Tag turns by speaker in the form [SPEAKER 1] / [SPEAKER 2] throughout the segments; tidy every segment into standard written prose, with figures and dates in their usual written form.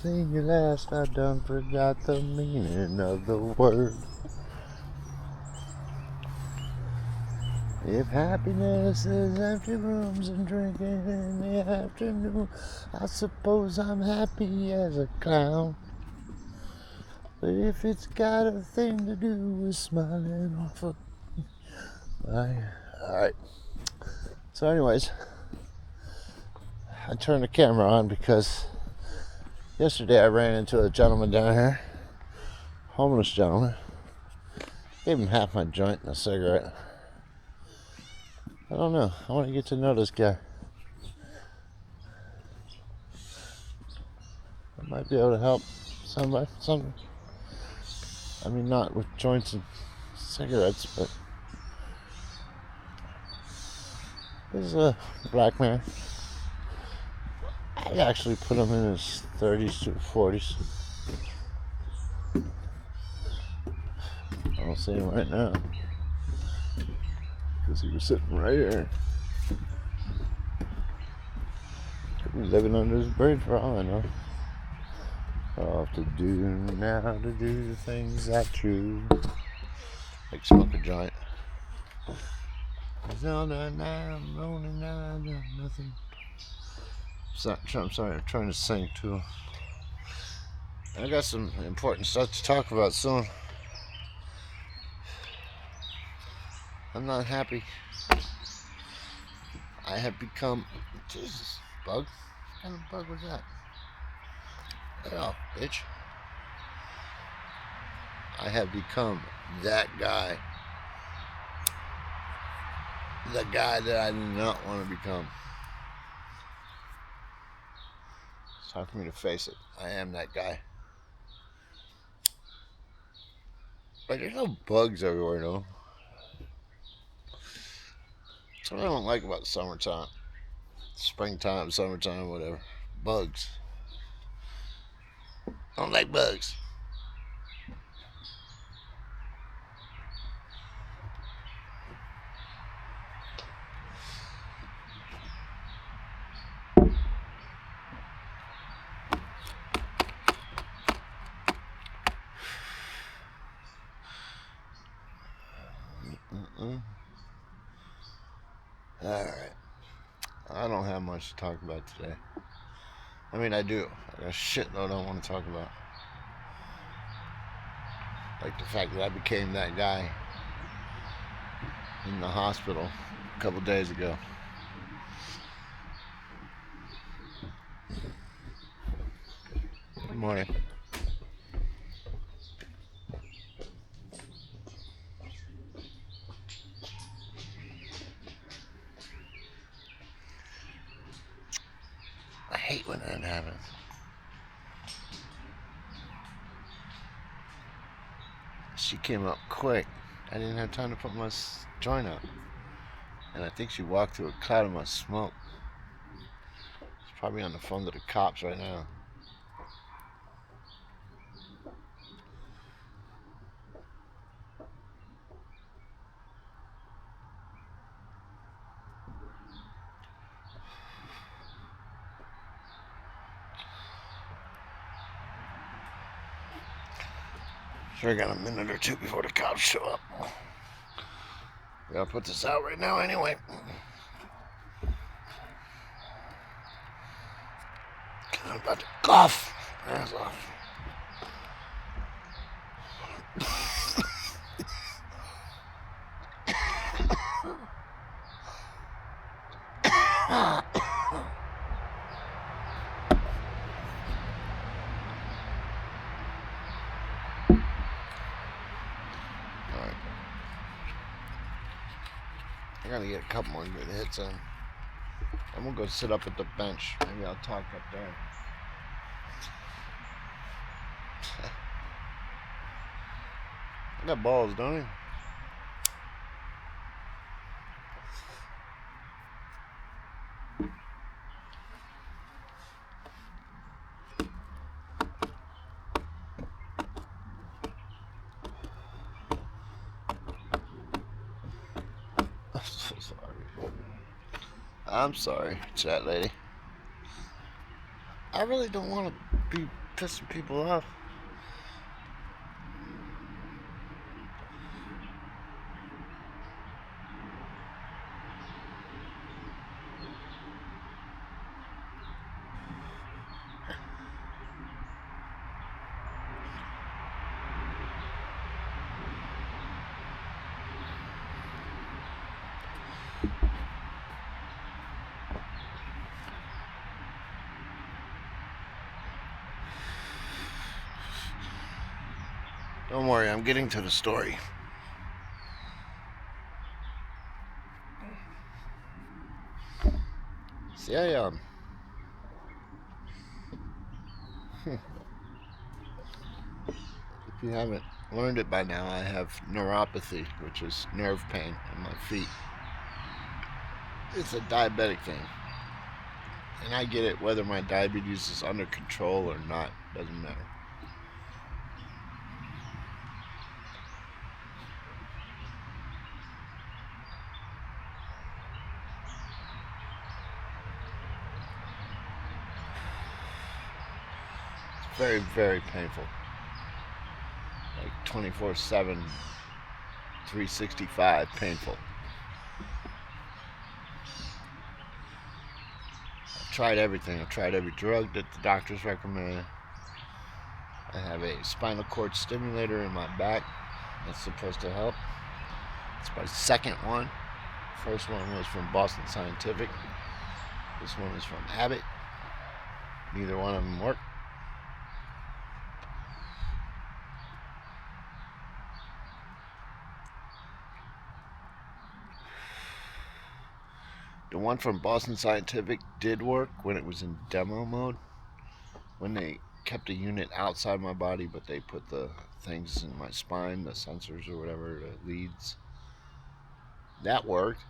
[SPEAKER 1] seen you last, I done forgot the meaning of the word. If happiness is empty rooms and drinking in the afternoon, I suppose I'm happy as a clown. But if it's got a thing to do with smiling off of... Alright. So anyways, I turned the camera on because yesterday I ran into a gentleman down here, homeless gentleman. Gave him half my joint and a cigarette. I don't know. I want to get to know this guy. I might be able to help somebody. I mean, not with joints and cigarettes, but this is a black man. I'd actually put him in his 30s to 40s. I don't see him right now because he was sitting right here. Could be living under his bridge for all I know. All to do now to do the things I choose. Like smoke a joint. No, I'm rolling now, nothing. I'm sorry, I'm trying to sing too. I got some important stuff to talk about soon. I'm not happy. I have become... Jesus, bug? What kind of bug was that? Get off, bitch. I have become that guy. The guy that I do not want to become. It's hard for me to face it. I am that guy. But there's no bugs everywhere, though. That's what I don't like about summertime. Springtime, summertime, whatever. Bugs. I don't like bugs. Alright. I don't have much to talk about today. I mean, I do. I got a shitload I want to talk about. Like the fact that I became that guy in the hospital a couple days ago. Good morning. I hate when that happens. She came up quick. I didn't have time to put my joint up. And I think she walked through a cloud of my smoke. She's probably on the phone to the cops right now. Sure, got a minute or two before the cops show up. We gotta put this out right now anyway. I'm about to cough. Ass off. Alright. I gotta get a couple more good hits in. I'm gonna go sit up at the bench. Maybe I'll talk up there. I got balls, don't I? I'm so sorry. I'm sorry, chat lady. I really don't want to be pissing people off. Don't worry, I'm getting to the story. See, if you haven't learned it by now, I have neuropathy, which is nerve pain in my feet. It's a diabetic thing. And I get it whether my diabetes is under control or not, doesn't matter. It's very, very painful. Like 24/7, 365, painful. I've tried everything. I've tried every drug that the doctors recommend. I have a spinal cord stimulator in my back that's supposed to help. It's my second one. First one was from Boston Scientific. This one is from Abbott. Neither one of them work. The one from Boston Scientific did work when it was in demo mode. When they kept a unit outside my body, but they put the things in my spine, the sensors or whatever, the leads. That worked.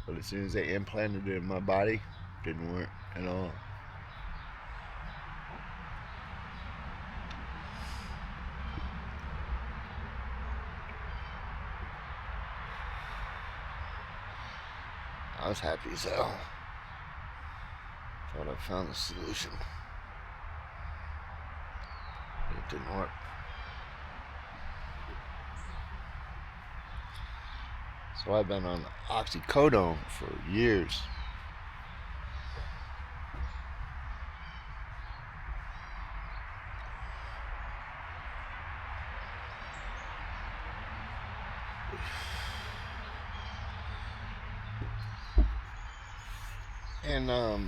[SPEAKER 1] But as soon as they implanted it in my body, it didn't work at all. I was happy as hell. Thought I found the solution. But it didn't work. So I've been on oxycodone for years. And I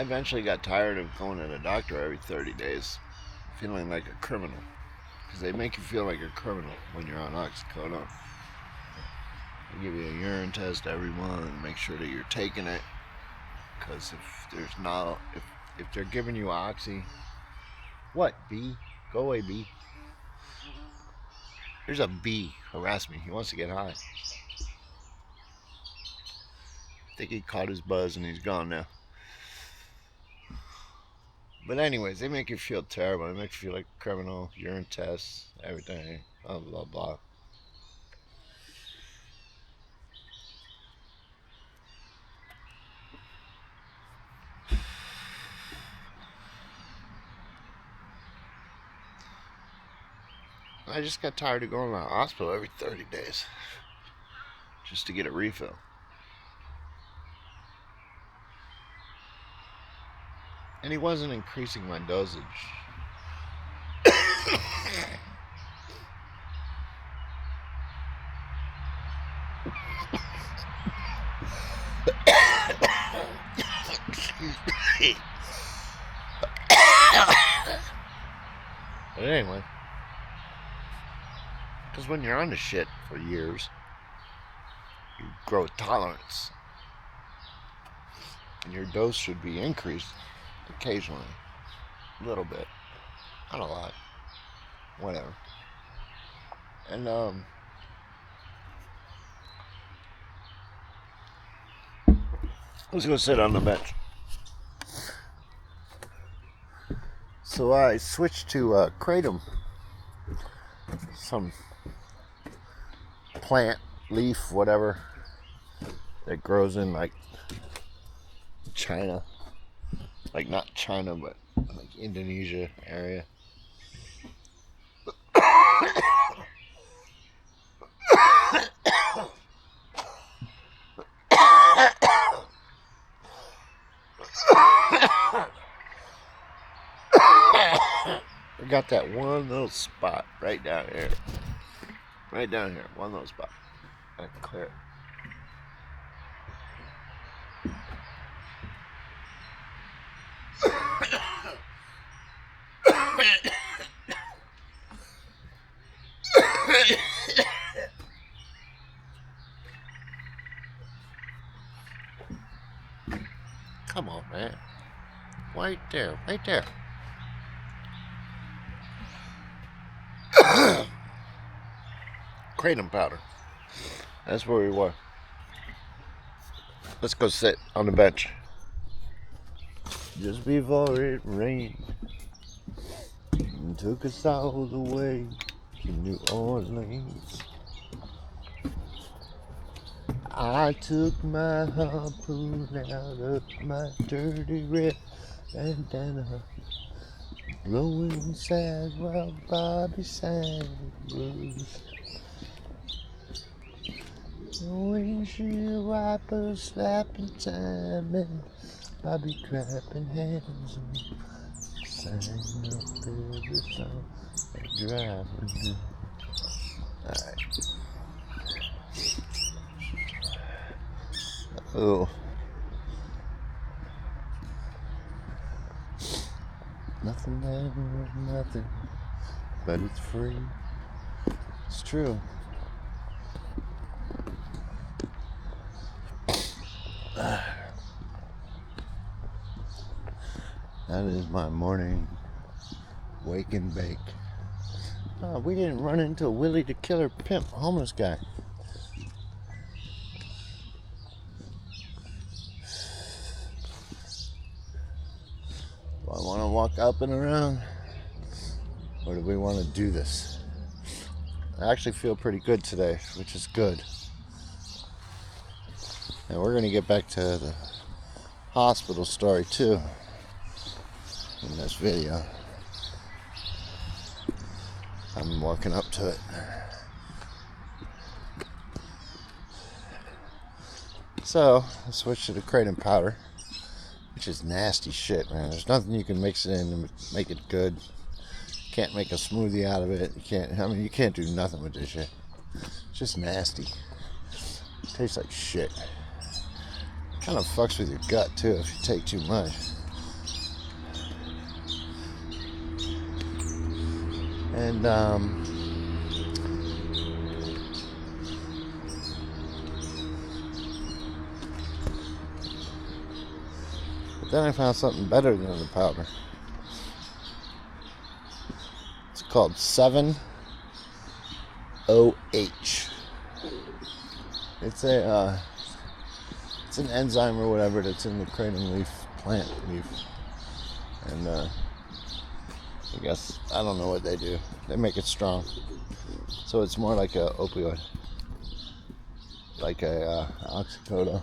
[SPEAKER 1] eventually got tired of going to the doctor every 30 days, feeling like a criminal. Because they make you feel like a criminal when you're on oxycodone. They give you a urine test every month and make sure that you're taking it. Because if there's not, if they're giving you oxy, what, B? Go away, B. There's a bee harass me. He wants to get high. I think he caught his buzz and he's gone now. But anyways, they make you feel terrible. They make you feel like a criminal, urine tests, everything, blah, blah, blah. I just got tired of going to the hospital every 30 days just to get a refill. And he wasn't increasing my dosage. Excuse me. But anyway, because when you're on the shit for years, you grow a tolerance. And your dose should be increased occasionally. A little bit. Not a lot. Whatever. And, I was going to sit on the bench. So I switched to Kratom. some plant, leaf, whatever, that grows in like China. Like not China, but like Indonesia area. I got that one little spot right down here. Right down here, one little spot. I can clear it. Come on, man. Right there, right there. Kratom powder. That's where we were. Let's go sit on the bench. Just before it rained and took us all the way to New Orleans, I took my harpoon out of my dirty red bandana, blowing sad while Bobby sang the blues. Windshield wipers slapping time and Bobby clapping hands and sang up every song and driving. Alright. Oh. Nothing there, nothing, but it's free. It's true. That is my morning wake and bake. Oh, we didn't run into Willie the Killer Pimp, homeless guy. Do I want to walk up and around, or do we want to do this? I actually feel pretty good today, which is good. And we're going to get back to the hospital story too in this video. I'm working up to it. So, I switched to the kratom powder, which is nasty shit, man. There's nothing you can mix it in and make it good. Can't make a smoothie out of it. You can't do nothing with this shit. It's just nasty. It tastes like shit. Kind of fucks with your gut too if you take too much. And but then I found something better than the powder. It's called 7OH. It's an enzyme or whatever that's in the kratom leaf, plant leaf. And I guess, I don't know what they do. They make it strong. So it's more like a opioid. Like a oxycodone.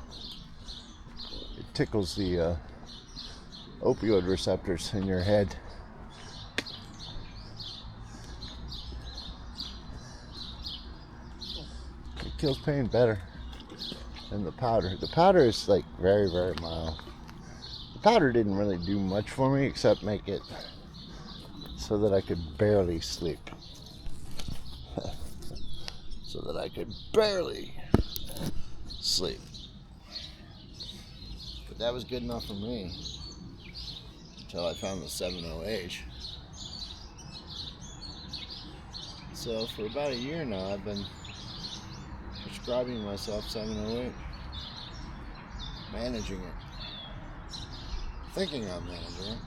[SPEAKER 1] It tickles the opioid receptors in your head. It kills pain better than the powder. The powder is like very, very mild. The powder didn't really do much for me except make it so that I could barely sleep. So that I could barely sleep. But that was good enough for me until I found the 7OH. So for about a year now I've been prescribing myself 7OH. Managing it. Thinking I'm managing it.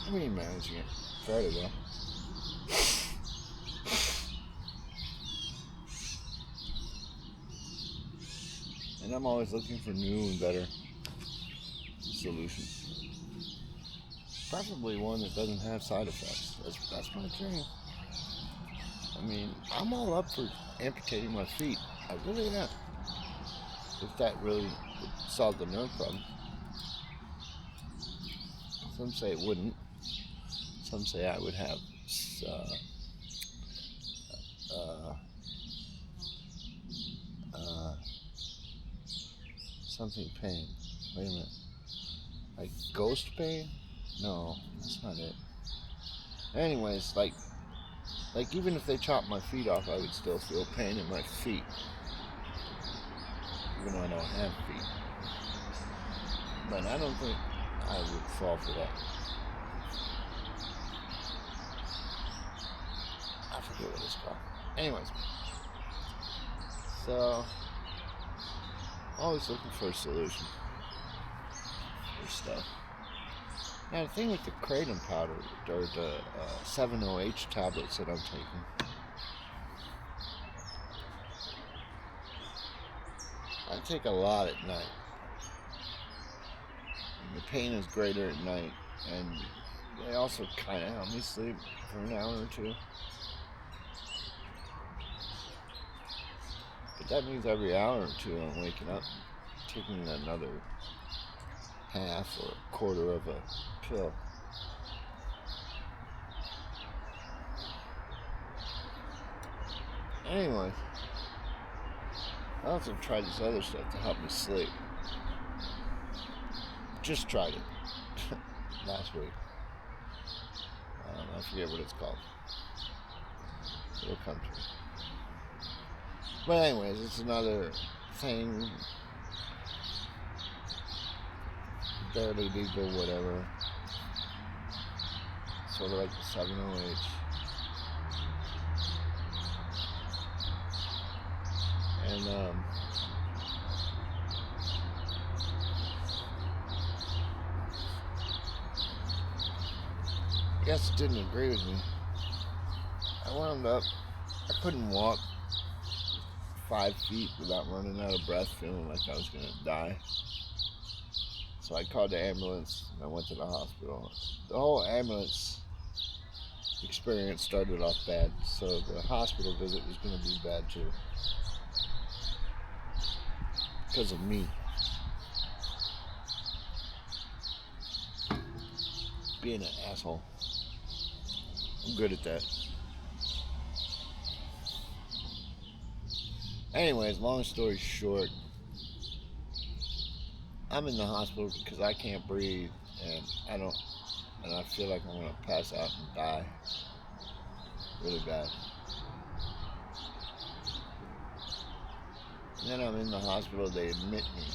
[SPEAKER 1] I mean managing it fairly well. And I'm always looking for new and better solutions. Preferably one that doesn't have side effects. That's my dream. I mean, I'm all up for amputating my feet. I really am. If that really would solve the nerve problem. Some say it wouldn't. Some say I would have uh, uh, something pain. Wait a minute. Like ghost pain? No, that's not it. Anyways, like even if they chopped my feet off, I would still feel pain in my feet. Even though I don't have feet. But I don't think I would fall for that. I forget what it's called. Anyways. So, always looking for a solution for stuff. Now the thing with the kratom powder, or the 7-OH tablets that I'm taking, I take a lot at night. And the pain is greater at night, and they also kind of help me sleep for an hour or two. But that means every hour or two I'm waking up, taking another half or a quarter of a pill. Anyway, I also tried this other stuff to help me sleep. Just tried it last week. I forget what it's called. It'll come to me. But anyways, it's another thing. Barely legal, whatever. Sort of like the 7-OH. And I guess it didn't agree with me. I wound up, I couldn't walk 5 feet without running out of breath, feeling like I was going to die. So I called the ambulance and I went to the hospital. The whole ambulance experience started off bad, so the hospital visit was going to be bad too. Because of me. Being an asshole. I'm good at that. Anyways, long story short, I'm in the hospital because I can't breathe and I feel like I'm gonna pass out and die really bad. And then I'm in the hospital, they admit me.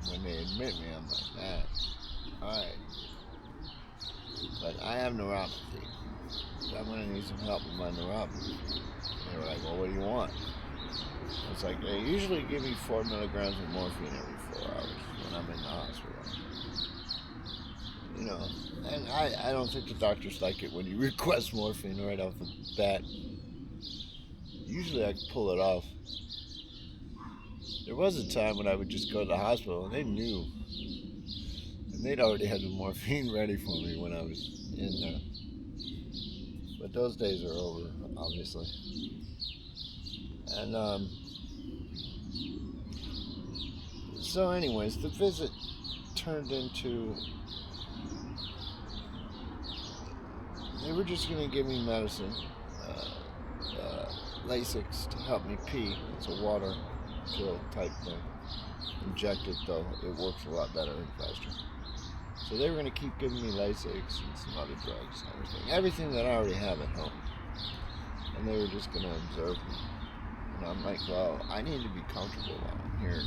[SPEAKER 1] And when they admit me, I'm like, man, alright. But I have neuropathy. So I'm gonna need some help with my neuropathy. And they were like, well, what do you want? It's like, they usually give me 4 milligrams of morphine every 4 hours when I'm in the hospital. You know, and I don't think the doctors like it when you request morphine right off the bat. Usually I can pull it off. There was a time when I would just go to the hospital and they knew. And they'd already had the morphine ready for me when I was in there. But those days are over, obviously. And so anyways, the visit turned into, they were just going to give me medicine, Lasix to help me pee. It's a water pill type thing. Inject it though, it works a lot better and faster. So they were going to keep giving me Lasix and some other drugs and everything that I already have at home. And they were just going to observe me. And I'm like, well, I need to be comfortable while I'm here.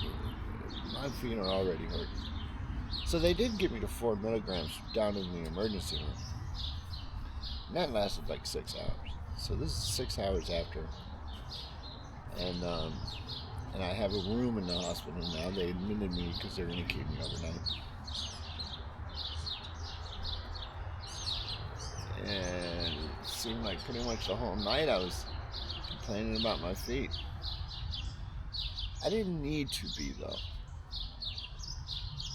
[SPEAKER 1] My feet are already hurting. So they did give me the 4 milligrams down in the emergency room. And that lasted like 6 hours. So this is 6 hours after. And I have a room in the hospital now. They admitted me because they're going to keep me overnight. And it seemed like pretty much the whole night I was complaining about my feet. I didn't need to be though.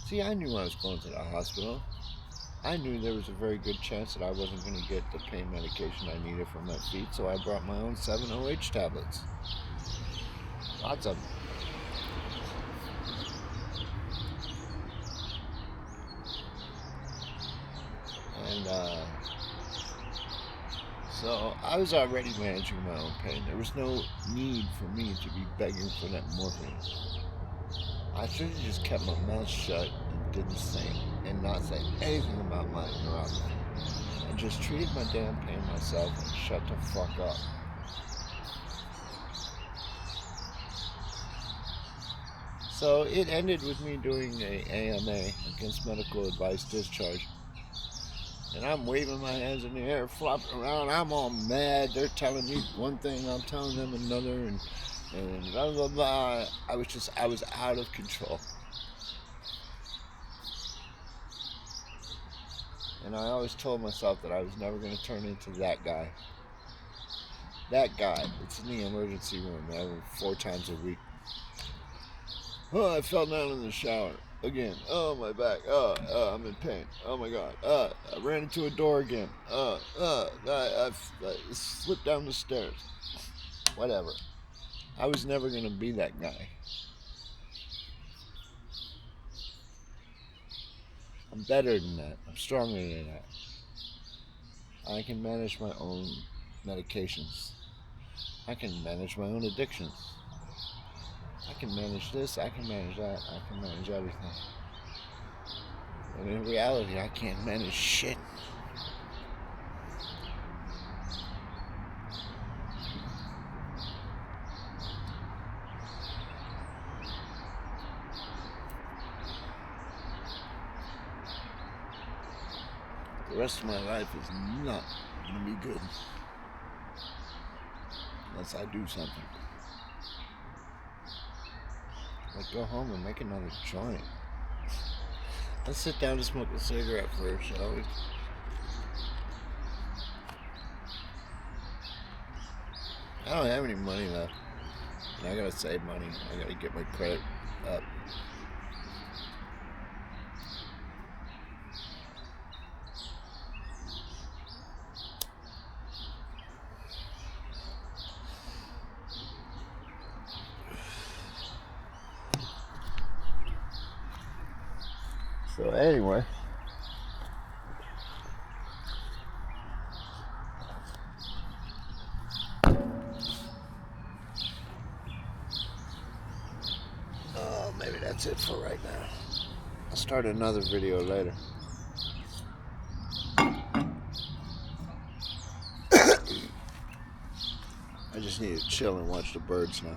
[SPEAKER 1] See, I knew I was going to the hospital. I knew there was a very good chance that I wasn't going to get the pain medication I needed for my feet, so I brought my own 7-OH tablets. Lots of them. And so I was already managing my own pain. There was no need for me to be begging for that morphine. I should have just kept my mouth shut and didn't say and not say anything about my neuropathy. And just treated my damn pain myself and shut the fuck up. So it ended with me doing a AMA, against medical advice discharge. And I'm waving my hands in the air, flopping around. I'm all mad. They're telling me one thing, I'm telling them another, and blah, blah, blah. I was out of control. And I always told myself that I was never going to turn into that guy. That guy that's in the emergency room 4 times a week. Oh, I fell down in the shower. Again. Oh, my back. I'm in pain. Oh, my God. I ran into a door again. I slipped down the stairs. Whatever. I was never going to be that guy. I'm better than that. I'm stronger than that. I can manage my own medications. I can manage my own addictions. I can manage this, I can manage that, I can manage everything. And in reality, I can't manage shit. The rest of my life is not going to be good unless I do something. Like go home and make another joint. Let's sit down and smoke a cigarette first, shall we? I don't have any money left. And I gotta save money. I gotta get my credit up. So anyway, maybe that's it for right now. I'll start another video later. I just need to chill and watch the birds now.